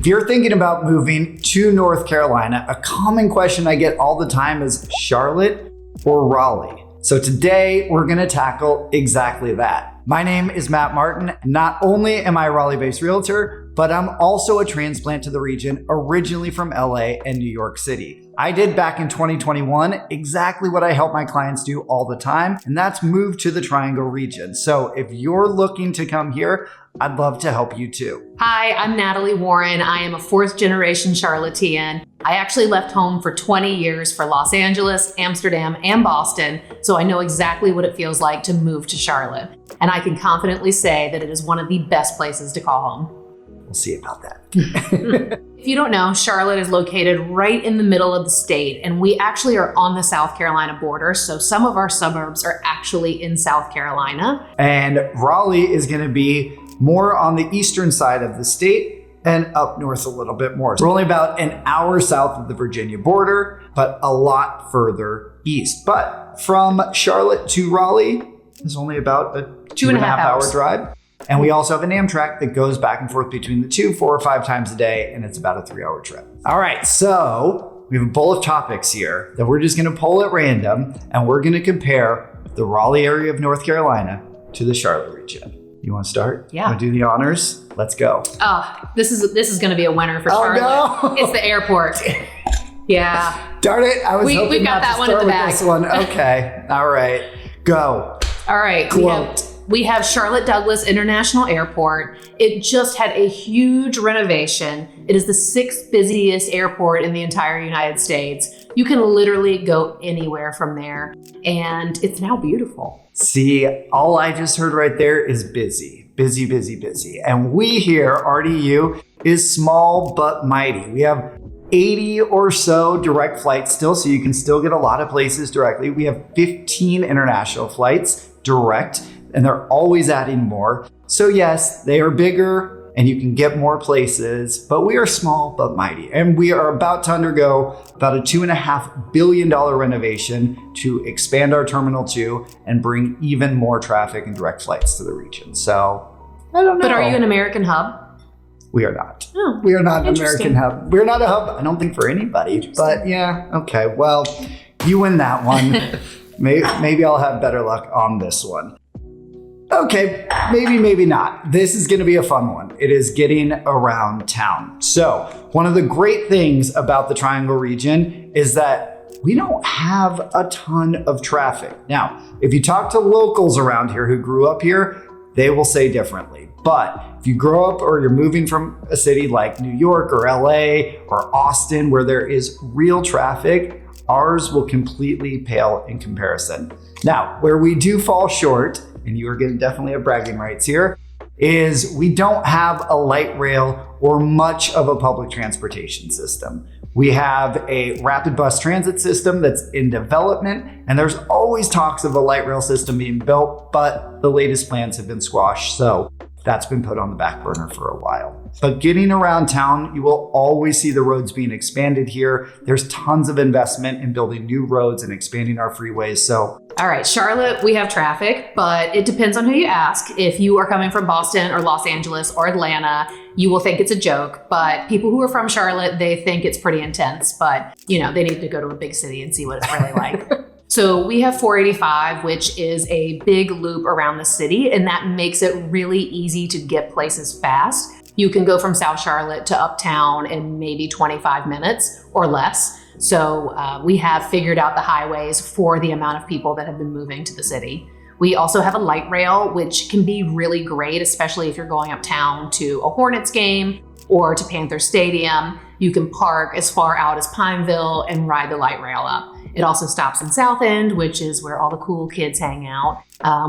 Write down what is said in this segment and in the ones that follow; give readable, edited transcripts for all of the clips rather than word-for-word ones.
If you're thinking about moving to North Carolina, a common question I get all the time is Charlotte or Raleigh? So today we're going to tackle exactly that. My name is Matt Martin. Not only am I a Raleigh-based realtor, but I'm also a transplant to the region, originally from LA and New York City. I did back in 2021 exactly what I help my clients do all the time, and that's move to the Triangle region. So if you're looking to come here, I'd love to help you too. Hi, I'm Natalie Warren. I am a fourth generation Charlottean. I actually left home for 20 years for Los Angeles, Amsterdam, and Boston, so I know exactly what it feels like to move to Charlotte. And I can confidently say that it is one of the best places to call home. We'll see about that. If you don't know, Charlotte is located right in the middle of the state, and we actually are on the South Carolina border, so some of our suburbs are actually in South Carolina. And Raleigh is going to be more on the eastern side of the state and up north a little bit more. So we're only about an hour south of the Virginia border, but a lot further east. But from Charlotte to Raleigh is only about a 2.5 hour drive. And we also have an Amtrak that goes back and forth between the two 4 or 5 times a day, and it's about a 3-hour trip. All right, so we have a bowl of topics here that we're just going to pull at random, and we're going to compare the Raleigh area of North Carolina to the Charlotte region. You want to start? Yeah. Want to do the honors? Let's go. Oh, this is going to be a winner for Charlotte. Oh, no. It's the airport. Yeah. Darn it! I was hoping we've got not that to one at start the with back. this one. Okay. All right. Go. All right. Quote. We have Charlotte Douglas International Airport. It just had a huge renovation. It is the 6th busiest airport in the entire United States. You can literally go anywhere from there, and it's now beautiful. See, all I just heard right there is busy, busy, busy, busy. And we here, RDU, is small but mighty. We have 80 or so direct flights still, so you can still get a lot of places directly. We have 15 international flights direct, and they're always adding more. So yes, they are bigger and you can get more places, but we are small but mighty. And we are about to undergo about a $2.5 billion renovation to expand our Terminal 2 and bring even more traffic and direct flights to the region. So I don't know. But are you an American hub? We are not. Oh, we are not an interesting. American hub. We're not a hub, I don't think, for anybody. But yeah, okay. Well, you win that one. Maybe I'll have better luck on this one. Okay, maybe not. This is going to be a fun one. It is getting around town. So one of the great things about the Triangle region is that we don't have a ton of traffic. Now, if you talk to locals around here who grew up here, they will say differently. But if you grow up or you're moving from a city like New York or LA or Austin where there is real traffic, ours will completely pale in comparison. Now, where we do fall short, and you are going to definitely have bragging rights here, is we don't have a light rail or much of a public transportation system. We have a rapid bus transit system that's in development, and there's always talks of a light rail system being built, but the latest plans have been squashed. So that's been put on the back burner for a while. But getting around town, you will always see the roads being expanded here. There's tons of investment in building new roads and expanding our freeways. So, all right, Charlotte, we have traffic, but it depends on who you ask. If you are coming from Boston or Los Angeles or Atlanta, you will think it's a joke. But people who are from Charlotte, they think it's pretty intense. But, you know, they need to go to a big city and see what it's really like. So we have 485, which is a big loop around the city, and that makes it really easy to get places fast. You can go from South Charlotte to Uptown in maybe 25 minutes or less. So we have figured out the highways for the amount of people that have been moving to the city. We also have a light rail, which can be really great, especially if you're going uptown to a Hornets game or to Panther Stadium. You can park as far out as Pineville and ride the light rail up. It also stops in South End, which is where all the cool kids hang out,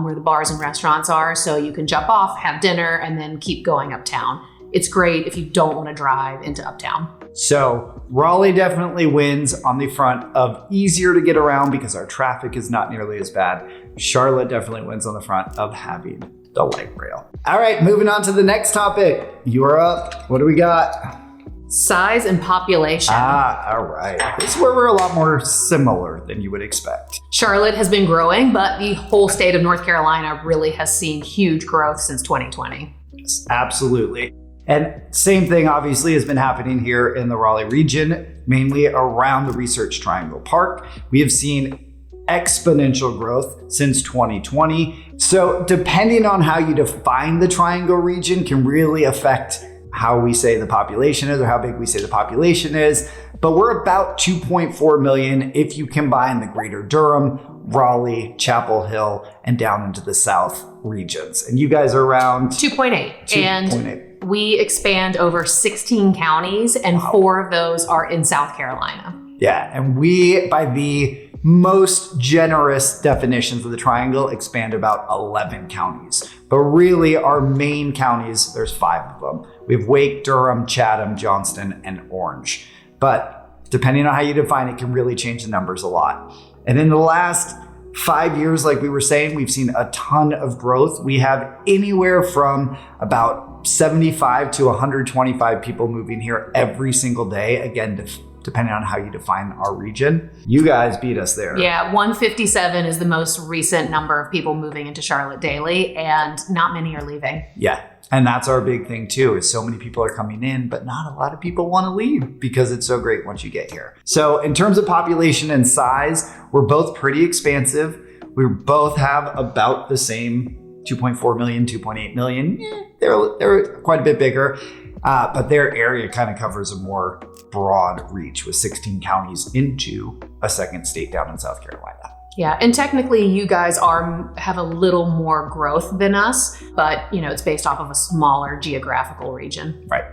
where the bars and restaurants are. So you can jump off, have dinner, and then keep going uptown. It's great if you don't want to drive into uptown. So Raleigh definitely wins on the front of easier to get around because our traffic is not nearly as bad. Charlotte definitely wins on the front of having the light rail. All right, moving on to the next topic. You are up. What do we got? Size and population. All right. This is where we're a lot more similar than you would expect. Charlotte has been growing, but the whole state of North Carolina really has seen huge growth since 2020. Yes, absolutely. And same thing obviously has been happening here in the Raleigh region, mainly around the Research Triangle Park. We have seen exponential growth since 2020. So depending on how you define the Triangle region can really affect how we say the population is or how big we say the population is. But we're about 2.4 million if you combine the greater Durham, Raleigh, Chapel Hill, and down into the South regions. And you guys are around 2.8. And 2.8. we expand over 16 counties, and 4 of those are in South Carolina. Yeah, and we, by the most generous definitions of the triangle, expand about 11 counties. But really our main counties, there's 5 of them. We have Wake, Durham, Chatham, Johnston, and Orange. But depending on how you define it, can really change the numbers a lot. And in the last 5 years, like we were saying, we've seen a ton of growth. We have anywhere from about 75 to 125 people moving here every single day. Again, depending on how you define our region. You guys beat us there. Yeah, 157 is the most recent number of people moving into Charlotte daily, and not many are leaving. Yeah, and that's our big thing too, is so many people are coming in, but not a lot of people want to leave because it's so great once you get here. So in terms of population and size, we're both pretty expansive. We both have about the same 2.4 million, 2.8 million. They're quite a bit bigger. But their area kind of covers a more broad reach with 16 counties into a second state down in South Carolina. Yeah, and technically you guys have a little more growth than us, but it's based off of a smaller geographical region. Right.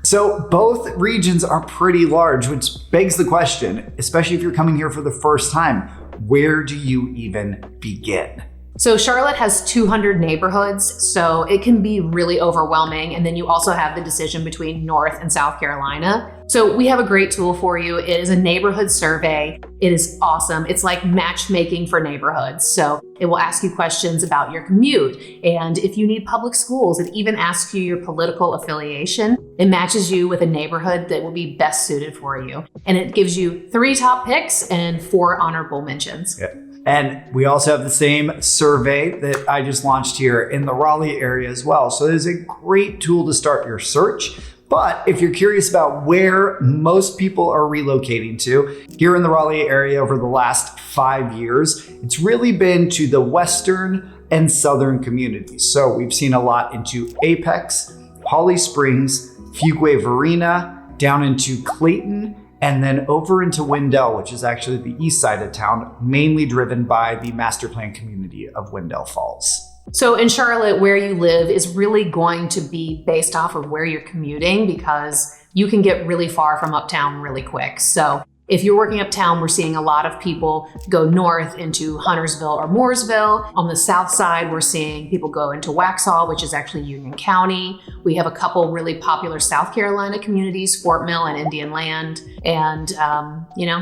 So both regions are pretty large, which begs the question, especially if you're coming here for the first time, where do you even begin? So Charlotte has 200 neighborhoods, so it can be really overwhelming. And then you also have the decision between North and South Carolina. So we have a great tool for you. It is a neighborhood survey. It is awesome. It's like matchmaking for neighborhoods. So it will ask you questions about your commute. And if you need public schools, it even asks you your political affiliation. It matches you with a neighborhood that will be best suited for you. And it gives you 3 top picks and 4 honorable mentions. Yeah. And we also have the same survey that I just launched here in the Raleigh area as well. So it is a great tool to start your search. But if you're curious about where most people are relocating to, here in the Raleigh area over the last 5 years, it's really been to the western and southern communities. So we've seen a lot into Apex, Holly Springs, Fuquay Varina, down into Clayton, and then over into Wendell, which is actually the east side of town, mainly driven by the master plan community of Wendell Falls. So in Charlotte, where you live is really going to be based off of where you're commuting, because you can get really far from uptown really quick. So if you're working uptown, we're seeing a lot of people go north into Huntersville or Mooresville. On the south side, we're seeing people go into Waxhaw, which is actually Union County. We have a couple really popular South Carolina communities, Fort Mill and Indian Land. And,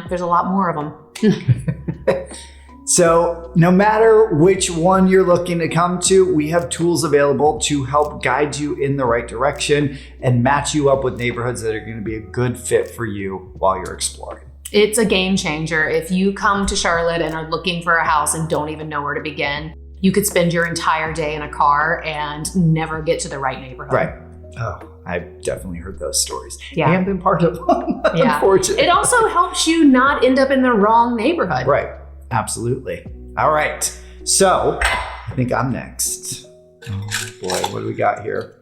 there's a lot more of them. So no matter which one you're looking to come to, we have tools available to help guide you in the right direction and match you up with neighborhoods that are going to be a good fit for you while you're exploring. It's a game changer. If you come to Charlotte and are looking for a house and don't even know where to begin, you could spend your entire day in a car and never get to the right neighborhood. Right. Oh, I've definitely heard those stories. Yeah. I haven't been part of one, unfortunately. It also helps you not end up in the wrong neighborhood. Right. Absolutely. All right. So I think I'm next. Oh boy, what do we got here?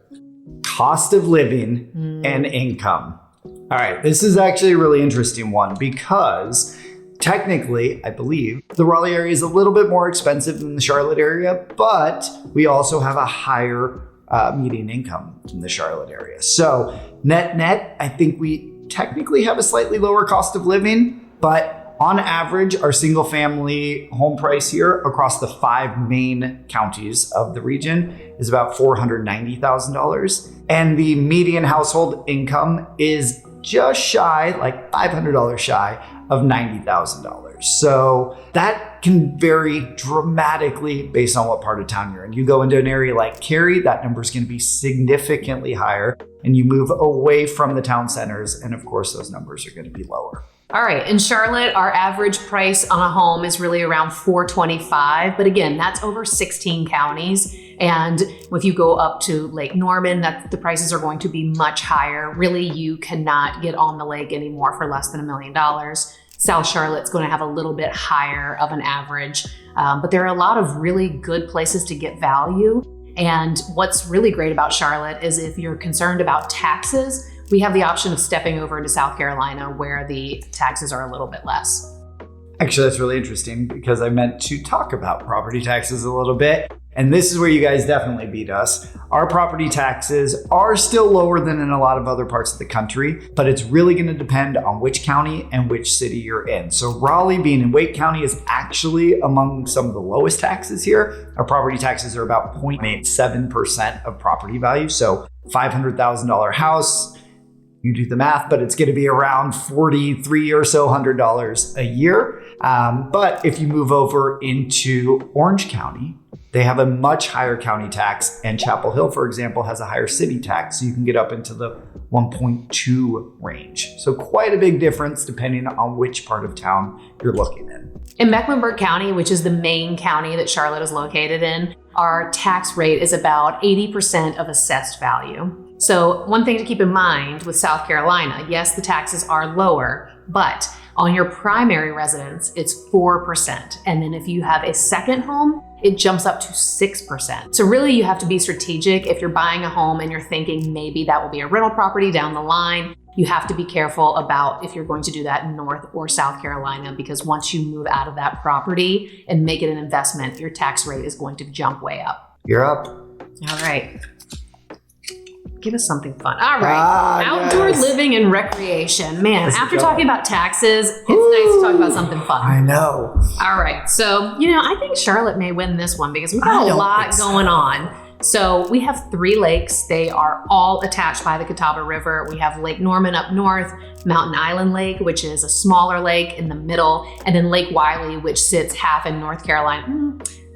Cost of living and income. All right. This is actually a really interesting one because technically, I believe the Raleigh area is a little bit more expensive than the Charlotte area, but we also have a higher median income in the Charlotte area. So net, I think we technically have a slightly lower cost of living, but on average, our single family home price here across the 5 main counties of the region is about $490,000. And the median household income is just shy, like $500 shy of $90,000. So that can vary dramatically based on what part of town you're in. You go into an area like Cary, that number is going to be significantly higher. And you move away from the town centers, and of course, those numbers are going to be lower. All right, in Charlotte, our average price on a home is really around $425, but again, that's over 16 counties. And if you go up to Lake Norman, the prices are going to be much higher. Really, you cannot get on the lake anymore for less than $1 million. South Charlotte's going to have a little bit higher of an average, but there are a lot of really good places to get value. And what's really great about Charlotte is if you're concerned about taxes, we have the option of stepping over to South Carolina where the taxes are a little bit less. Actually, that's really interesting because I meant to talk about property taxes a little bit. And this is where you guys definitely beat us. Our property taxes are still lower than in a lot of other parts of the country, but it's really going to depend on which county and which city you're in. So Raleigh, being in Wake County, is actually among some of the lowest taxes here. Our property taxes are about 0.87% of property value. So $500,000 house, you do the math, but it's going to be around $43 or so $100 a year. But if you move over into Orange County, they have a much higher county tax, and Chapel Hill, for example, has a higher city tax. So you can get up into the 1.2 range. So quite a big difference depending on which part of town you're looking in. In Mecklenburg County, which is the main county that Charlotte is located in, our tax rate is about 80% of assessed value. So one thing to keep in mind with South Carolina, yes, the taxes are lower, but on your primary residence, it's 4%. And then if you have a second home, it jumps up to 6%. So really you have to be strategic. If you're buying a home and you're thinking maybe that will be a rental property down the line, you have to be careful about if you're going to do that in North or South Carolina, because once you move out of that property and make it an investment, your tax rate is going to jump way up. You're up. All right. Give us something fun. All right. Outdoor yes. living and recreation. Man, Let's after go. talking about taxes, it's nice to talk about something fun. I know. All right. So, I think Charlotte may win this one because we've got a lot going on. So we have 3 lakes. They are all attached by the Catawba River. We have Lake Norman up north, Mountain Island Lake, which is a smaller lake in the middle, and then Lake Wiley, which sits half in North Carolina.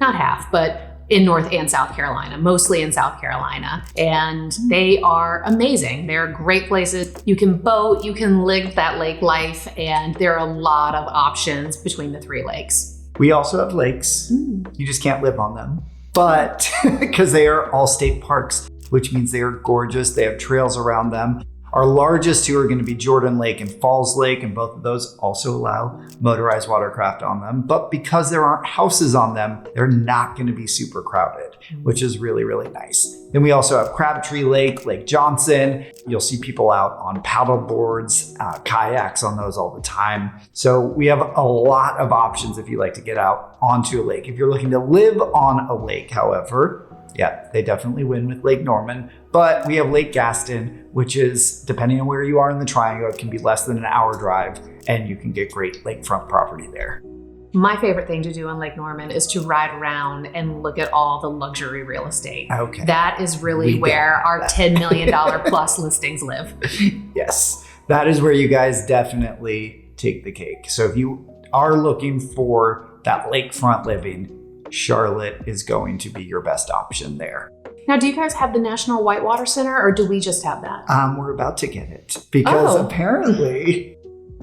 Not half, but in North and South Carolina, mostly in South Carolina. And they are amazing. They're great places. You can boat, you can live that lake life, and there are a lot of options between the 3 lakes. We also have lakes. You just can't live on them. But because they are all state parks, which means they are gorgeous. They have trails around them. Our largest 2 are going to be Jordan Lake and Falls Lake, and both of those also allow motorized watercraft on them. But because there aren't houses on them, they're not going to be super crowded, which is really, really nice. Then we also have Crabtree Lake, Lake Johnson. You'll see people out on paddle boards, kayaks on those all the time. So we have a lot of options if you like to get out onto a lake. If you're looking to live on a lake, however, yeah, they definitely win with Lake Norman. But we have Lake Gaston, which is, depending on where you are in the triangle, it can be less than an hour drive, and you can get great lakefront property there. My favorite thing to do on Lake Norman is to ride around and look at all the luxury real estate. Okay. That is really where our $10 million plus listings live. Yes, that is where you guys definitely take the cake. So if you are looking for that lakefront living, Charlotte is going to be your best option there. Now, do you guys have the National Whitewater Center, or do we just have that? We're about to get it because apparently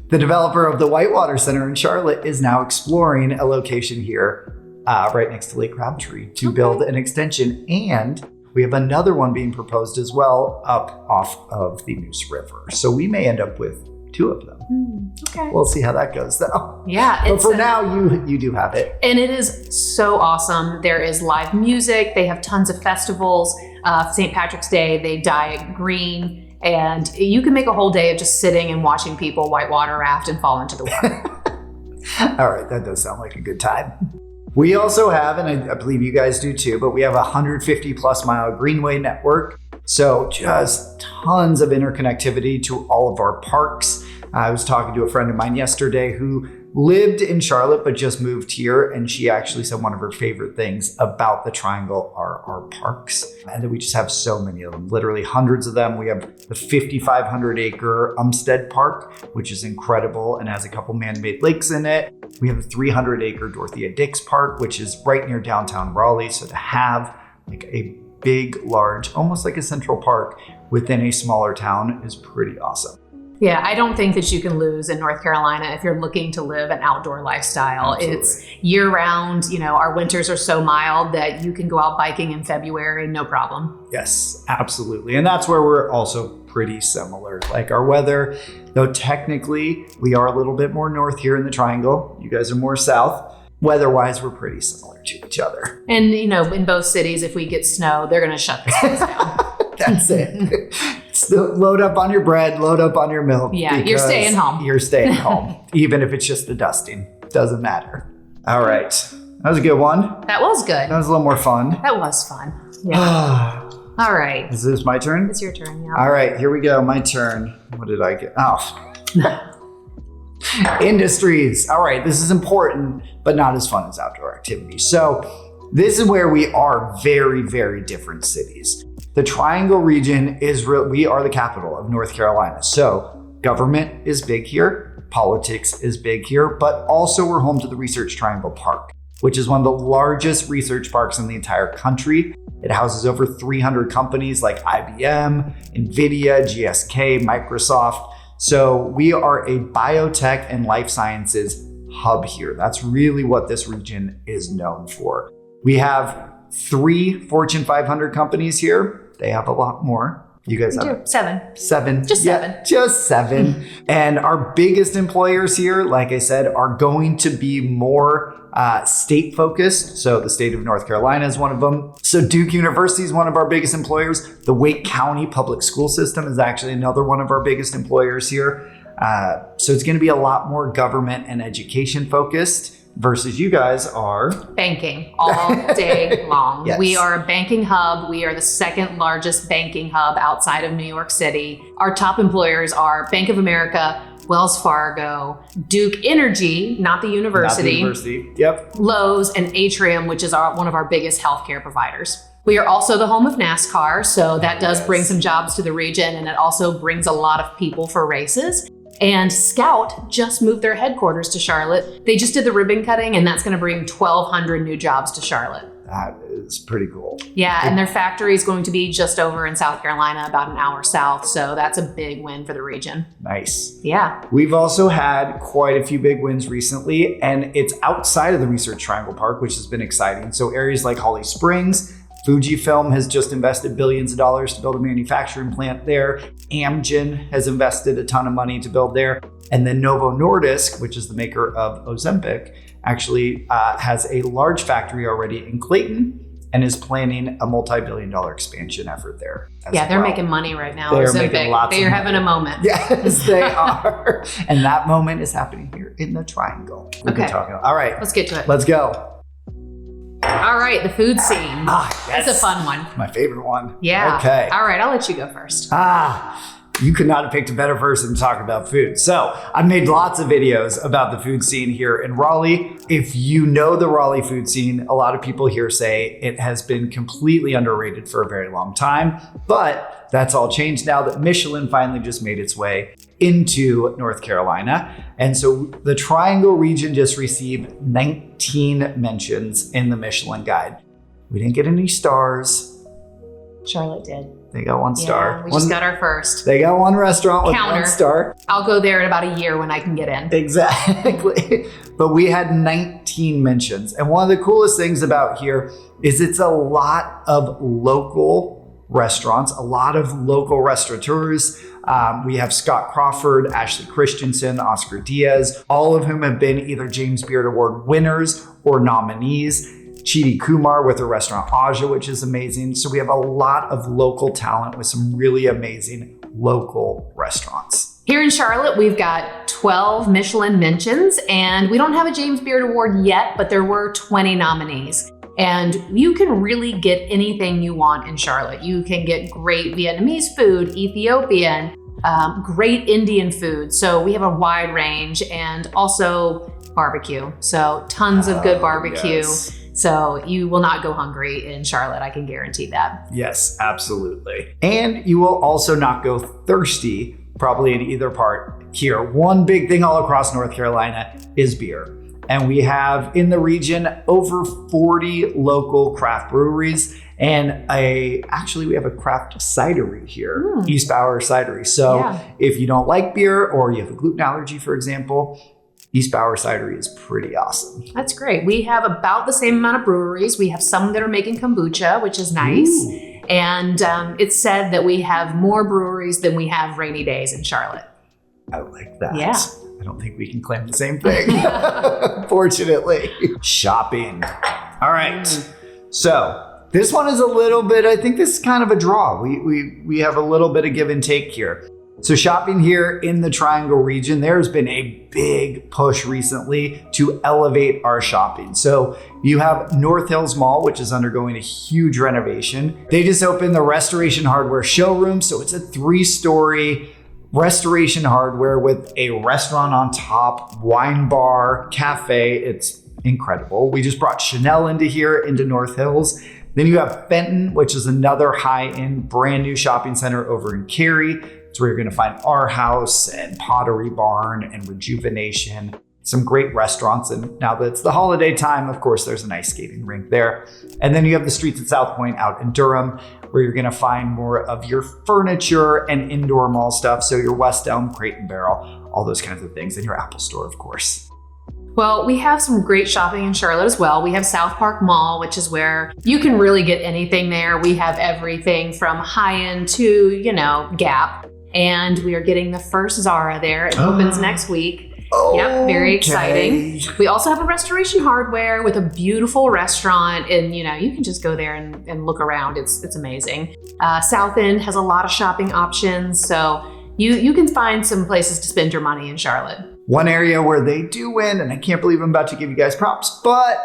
the developer of the Whitewater Center in Charlotte is now exploring a location here right next to Lake Crabtree to build an extension. And we have another one being proposed as well up off of the Moose River. So we may end up with 2 of them. Okay. We'll see how that goes though. Yeah. But for now, you do have it. And it is so awesome. There is live music. They have tons of festivals. St. Patrick's Day, they dye it green. And you can make a whole day of just sitting and watching people whitewater raft and fall into the water. All right, that does sound like a good time. We also have, and I believe you guys do too, but we have a 150 plus mile greenway network. So just tons of interconnectivity to all of our parks. I was talking to a friend of mine yesterday who lived in Charlotte but just moved here, and she actually said one of her favorite things about the Triangle are our parks, and that we just have so many of them, literally hundreds of them. We have the 5,500 acre Umstead Park, which is incredible and has a couple man-made lakes in it. We have a 300 acre Dorothea Dix Park, which is right near downtown Raleigh. So to have like a big, large, almost like a central park within a smaller town is pretty awesome. Yeah, I don't think that you can lose in North Carolina if you're looking to live an outdoor lifestyle. Absolutely. It's year round. You know, our winters are so mild that you can go out biking in February, no problem. Yes, absolutely. And that's where we're also pretty similar. Like our weather, though technically we are a little bit more north here in the Triangle. You guys are more south. Weather-wise, we're pretty similar to each other. And, you know, in both cities, if we get snow, they're going to shut this place down. That's it. Still load up on your bread, load up on your milk. Yeah, you're because staying home. You're staying home, even if it's just the dusting. Doesn't matter. All right. That was a good one. That was good. That was a little more fun. That was fun. Yeah. All right. Is this my turn? It's your turn. Yeah. All right, here we go. My turn. What did I get? Oh. Industries. All right, this is important, but not as fun as outdoor activities. So this is where we are very, very different cities. The Triangle region is we are the capital of North Carolina. So government is big here. Politics is big here, but also we're home to the Research Triangle Park, which is one of the largest research parks in the entire country. It houses over 300 companies like IBM, NVIDIA, GSK, Microsoft. So we are a biotech and life sciences hub here. That's really what this region is known for. We have 3 Fortune 500 companies here. They have a lot more. You guys have 7. 7. Just 7. Just 7. And our biggest employers here, like I said, are going to be more state focused. So the state of North Carolina is one of them. So Duke University is one of our biggest employers. The Wake County Public School System is actually another one of our biggest employers here. So it's going to be a lot more government and education focused. Versus you guys are banking all day long. Yes. We are a banking hub. We are the second largest banking hub outside of New York City. Our top employers are Bank of America, Wells Fargo, Duke Energy, not the university, Yep. Lowe's, and Atrium, which is one of our biggest healthcare providers. We are also the home of NASCAR, so that does bring some jobs to the region, and it also brings a lot of people for races. And Scout just moved their headquarters to Charlotte. They just did the ribbon cutting, and that's going to bring 1,200 new jobs to Charlotte. That is pretty cool. Yeah, and their factory is going to be just over in South Carolina, about an hour south. So that's a big win for the region. Nice. Yeah. We've also had quite a few big wins recently, and it's outside of the Research Triangle Park, which has been exciting. So areas like Holly Springs, Fujifilm has just invested billions of dollars to build a manufacturing plant there. Amgen has invested a ton of money to build there. And then Novo Nordisk, which is the maker of Ozempic, actually has a large factory already in Clayton and is planning a multi-billion-dollar expansion effort there. Yeah, they're making money right now. They're Ozempic. making lots of They're money. having a moment. Yes, they are. And that moment is happening here in the Triangle. We've been Okay. talking about. All right, Let's get to it. let's go. All right, the food scene. Yes. That's a fun one. My favorite one. Yeah. Okay. All right, I'll let you go first. You could not have picked a better person to talk about food. So I've made lots of videos about the food scene here in Raleigh. If you know the Raleigh food scene, a lot of people here say it has been completely underrated for a very long time, but that's all changed now that Michelin finally just made its way into North Carolina. And so the Triangle region just received 19 mentions in the Michelin Guide. We didn't get any stars. Charlotte did. They got 1 star. Yeah, we just got our first. They got 1 restaurant with Counter. 1 star. I'll go there in about a year when I can get in. Exactly. But we had 19 mentions. And one of the coolest things about here is it's a lot of local restaurants, a lot of local restaurateurs. We have Scott Crawford, Ashley Christensen, Oscar Diaz, all of whom have been either James Beard Award winners or nominees. Chidi Kumar with her restaurant Aja, which is amazing. So we have a lot of local talent with some really amazing local restaurants. Here in Charlotte, we've got 12 Michelin mentions, and we don't have a James Beard Award yet, but there were 20 nominees. And you can really get anything you want in Charlotte. You can get great Vietnamese food, Ethiopian, great Indian food. So we have a wide range, and also barbecue. So tons of good barbecue. Yes. So you will not go hungry in Charlotte. I can guarantee that. Yes, absolutely. And you will also not go thirsty, probably in either part here. One big thing all across North Carolina is beer. And we have in the region over 40 local craft breweries. And actually, we have a craft cidery here, East Bauer Cidery. So if you don't like beer or you have a gluten allergy, for example, East Bauer Cidery is pretty awesome. That's great. We have about the same amount of breweries. We have some that are making kombucha, which is nice. Ooh. And it's said that we have more breweries than we have rainy days in Charlotte. I like that. Yeah. I don't think we can claim the same thing, fortunately. Shopping. All right. So this one is a little bit, I think this is kind of a draw. We have a little bit of give and take here. So shopping here in the Triangle region, there's been a big push recently to elevate our shopping. So you have North Hills Mall, which is undergoing a huge renovation. They just opened the Restoration Hardware showroom. So it's a 3-story Restoration Hardware with a restaurant on top, wine bar, cafe. It's incredible. We just brought Chanel into North Hills. Then you have Fenton, which is another high-end brand new shopping center over in Cary. It's where you're going to find Our House and Pottery Barn and Rejuvenation, some great restaurants. And now that it's the holiday time, of course, there's an ice skating rink there. And then you have the streets at South Point out in Durham, where you're going to find more of your furniture and indoor mall stuff. So your West Elm, Crate and Barrel, all those kinds of things, and your Apple Store, of course. Well, we have some great shopping in Charlotte as well. We have South Park Mall, which is where you can really get anything there. We have everything from high-end to, Gap. And we are getting the first Zara there. It opens next week. Yep, very exciting. We also have a Restoration Hardware with a beautiful restaurant, and you can just go there and look around. It's amazing. South End has a lot of shopping options, so you can find some places to spend your money in Charlotte. One area where they do win, and I can't believe I'm about to give you guys props, but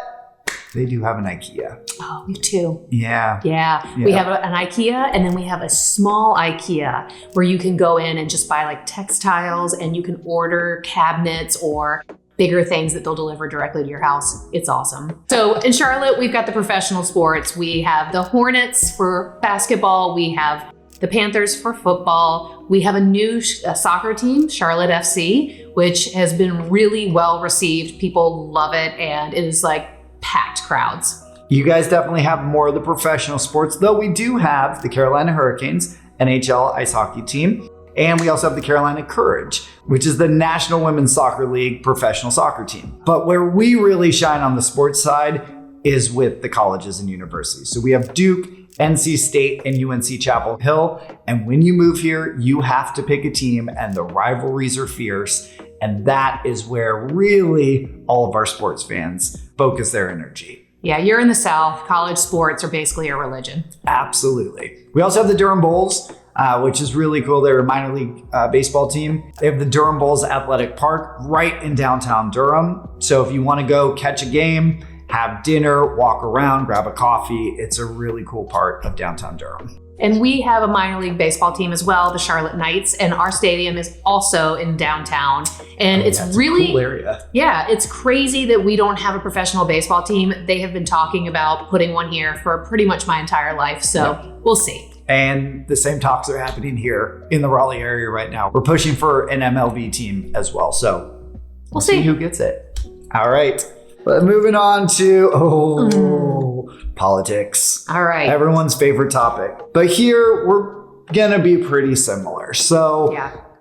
they do have an IKEA. Oh, we too. Yeah. We have an IKEA, and then we have a small IKEA where you can go in and just buy like textiles, and you can order cabinets or bigger things that they'll deliver directly to your house. It's awesome. So in Charlotte, we've got the professional sports. We have the Hornets for basketball. We have the Panthers for football. We have a new soccer team, Charlotte FC, which has been really well received. People love it, and it is like packed crowds. You guys definitely have more of the professional sports, though we do have the Carolina Hurricanes, NHL ice hockey team, and we also have the Carolina Courage, which is the National Women's Soccer League professional soccer team. But where we really shine on the sports side is with the colleges and universities. So we have Duke, NC State, and UNC Chapel Hill. And when you move here, you have to pick a team, and the rivalries are fierce. And that is where really all of our sports fans focus their energy. Yeah, you're in the South. College sports are basically a religion. Absolutely. We also have the Durham Bulls, which is really cool. They're a minor league baseball team. They have the Durham Bulls Athletic Park right in downtown Durham. So if you want to go catch a game, have dinner, walk around, grab a coffee, it's a really cool part of downtown Durham. And we have a minor league baseball team as well, the Charlotte Knights, and our stadium is also in downtown. And it's really a cool area. Yeah, it's crazy that we don't have a professional baseball team. They have been talking about putting one here for pretty much my entire life, so We'll see. And the same talks are happening here in the Raleigh area right now. We're pushing for an MLB team as well, so we'll see who gets it. All right. But moving on to politics. All right. Everyone's favorite topic. But here we're gonna be pretty similar. So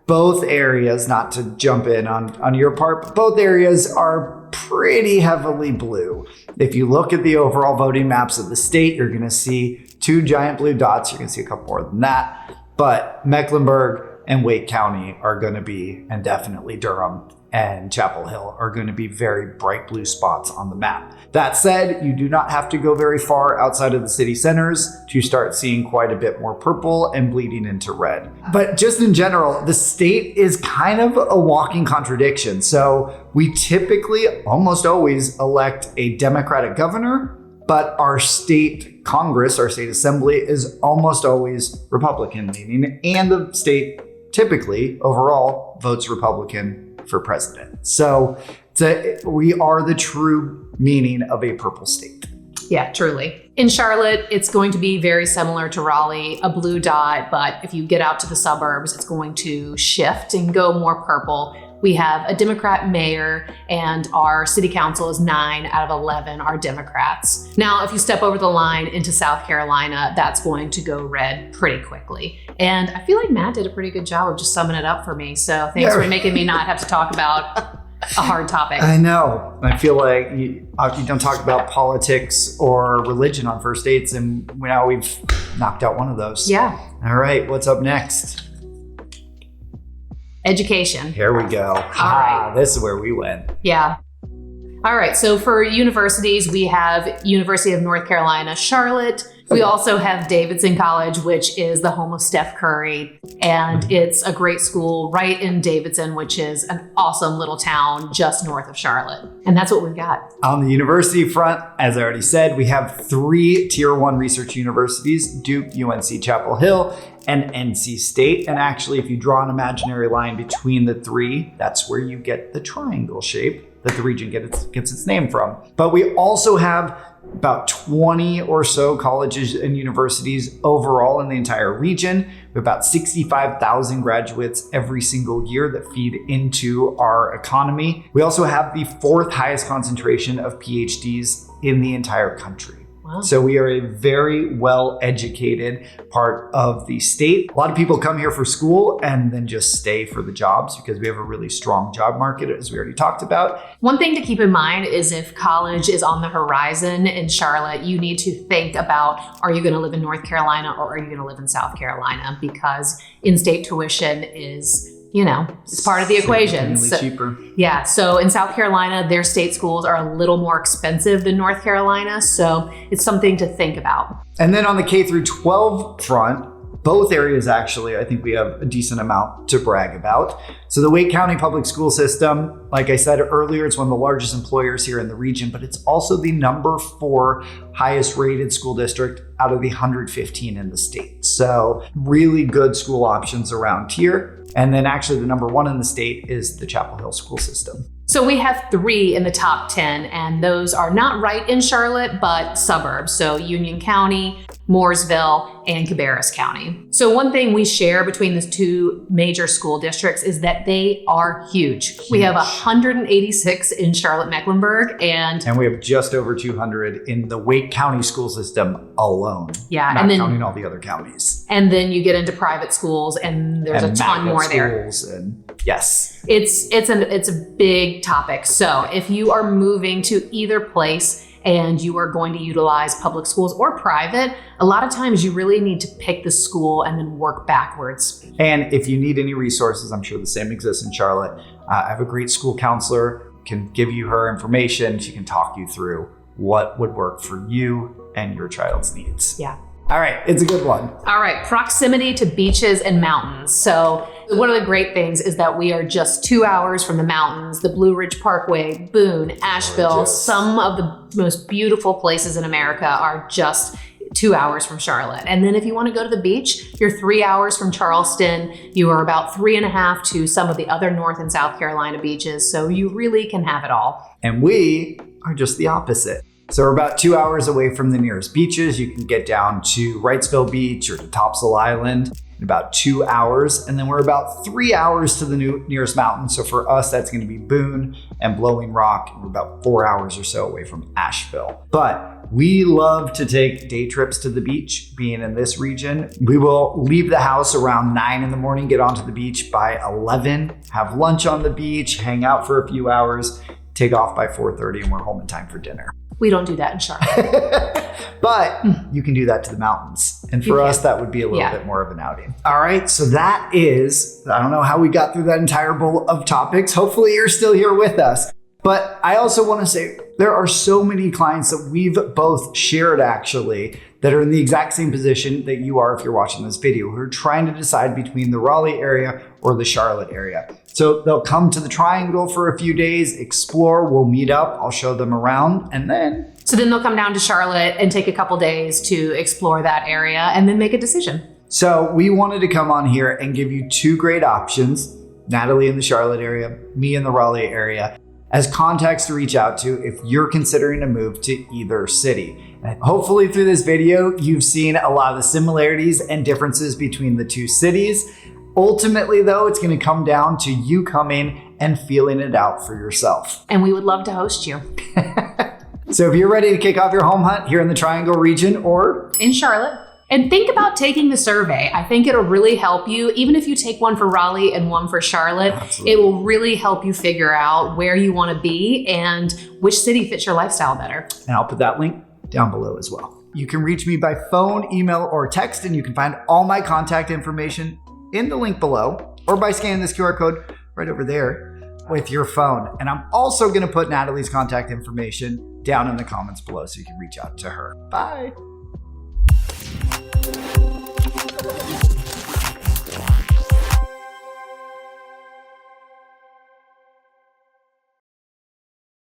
both areas, not to jump in on your part, but both areas are pretty heavily blue. If you look at the overall voting maps of the state, you're gonna see 2 giant blue dots. You're gonna see a couple more than that. But Mecklenburg and Wake County are gonna be, and definitely Durham and Chapel Hill are going to be very bright blue spots on the map. That said, you do not have to go very far outside of the city centers to start seeing quite a bit more purple and bleeding into red. But just in general, the state is kind of a walking contradiction. So we typically almost always elect a Democratic governor, but our state Congress, our state assembly, is almost always Republican leaning, and the state typically overall votes Republican for president. So we are the true meaning of a purple state. Yeah, truly. In Charlotte, it's going to be very similar to Raleigh, a blue dot, but if you get out to the suburbs, it's going to shift and go more purple. We have a Democrat mayor, and our city council is 9 out of 11 are Democrats. Now, if you step over the line into South Carolina, that's going to go red pretty quickly. And I feel like Matt did a pretty good job of just summing it up for me. So thanks for making me not have to talk about a hard topic. I know. I feel like you don't talk about politics or religion on first dates, and now we've knocked out one of those. Yeah. All right, what's up next? Education. Here we go. All right. This is where we went. Yeah. All right. So for universities, we have University of North Carolina, Charlotte. We also have Davidson College, which is the home of Steph Curry. And it's a great school right in Davidson, which is an awesome little town just north of Charlotte. And that's what we've got. On the university front, as I already said, we have 3 Tier 1 research universities, Duke, UNC Chapel Hill, and NC State. And actually, if you draw an imaginary line between the 3, that's where you get the triangle shape that the region gets its name from. But we also have about 20 or so colleges and universities overall in the entire region. We have about 65,000 graduates every single year that feed into our economy. We also have the 4th highest concentration of PhDs in the entire country. Wow. So we are a very well-educated part of the state. A lot of people come here for school and then just stay for the jobs because we have a really strong job market, as we already talked about. One thing to keep in mind is if college is on the horizon in Charlotte, you need to think about, are you going to live in North Carolina or are you going to live in South Carolina? Because in-state tuition is, it's part of the equation. Cheaper. Yeah. So in South Carolina, their state schools are a little more expensive than North Carolina. So it's something to think about. And then on the K through 12 front, both areas actually, I think we have a decent amount to brag about. So the Wake County Public School System, like I said earlier, it's one of the largest employers here in the region, but it's also the number 4 highest rated school district out of the 115 in the state. So really good school options around here. And then actually the number 1 in the state is the Chapel Hill school system. So we have 3 in the top 10, and those are not right in Charlotte, but suburbs. So Union County, Mooresville, and Cabarrus County. So one thing we share between these 2 major school districts is that they are huge. We have 186 in Charlotte-Mecklenburg, and we have just over 200 in the Wake County school system alone. Yeah, not and then counting all the other counties. And then you get into private schools, and there's a ton more there. And yes, it's a big topic. So if you are moving to either place and you are going to utilize public schools or private, a lot of times you really need to pick the school and then work backwards. And if you need any resources, I'm sure the same exists in Charlotte. I have a great school counselor, can give you her information. She can talk you through what would work for you and your child's needs. Yeah. All right, it's a good one. All right, proximity to beaches and mountains. So one of the great things is that we are just 2 hours from the mountains, the Blue Ridge Parkway, Boone, Asheville. Gorgeous. Some of the most beautiful places in America are just 2 hours from Charlotte. And then if you want to go to the beach, you're 3 hours from Charleston. You are about 3.5 to some of the other North and South Carolina beaches. So you really can have it all. And we are just the opposite. So we're about 2 hours away from the nearest beaches. You can get down to Wrightsville Beach or to Topsail Island in about 2 hours. And then we're about 3 hours to the nearest mountain. So for us, that's going to be Boone and Blowing Rock. We're about 4 hours or so away from Asheville. But we love to take day trips to the beach, being in this region. We will leave the house around 9 in the morning, get onto the beach by 11, have lunch on the beach, hang out for a few hours, take off by 4:30, and we're home in time for dinner. We don't do that in Charlotte. But you can do that to the mountains. And for us, that would be a little bit more of an outing. All right, so that is, I don't know how we got through that entire bowl of topics. Hopefully you're still here with us. But I also want to say there are so many clients that we've both shared actually that are in the exact same position that you are if you're watching this video, who are trying to decide between the Raleigh area or the Charlotte area. So they'll come to the Triangle for a few days, explore, we'll meet up, I'll show them around, and then... So then they'll come down to Charlotte and take a couple days to explore that area and then make a decision. So we wanted to come on here and give you 2 great options, Natalie in the Charlotte area, me in the Raleigh area, as contacts to reach out to if you're considering a move to either city. And hopefully through this video, you've seen a lot of the similarities and differences between the 2 cities. Ultimately though, it's going to come down to you coming and feeling it out for yourself. And we would love to host you So if you're ready to kick off your home hunt here in the Triangle region or in Charlotte. And think about taking the survey. I think it'll really help you. Even if you take one for Raleigh and one for Charlotte, Absolutely. It will really help you figure out where you want to be and which city fits your lifestyle better. And I'll put that link down below as well. You can reach me by phone, email, or text, and you can find all my contact information in the link below or by scanning this QR code right over there with your phone. And I'm also going to put Natalie's contact information down in the comments below so you can reach out to her. Bye.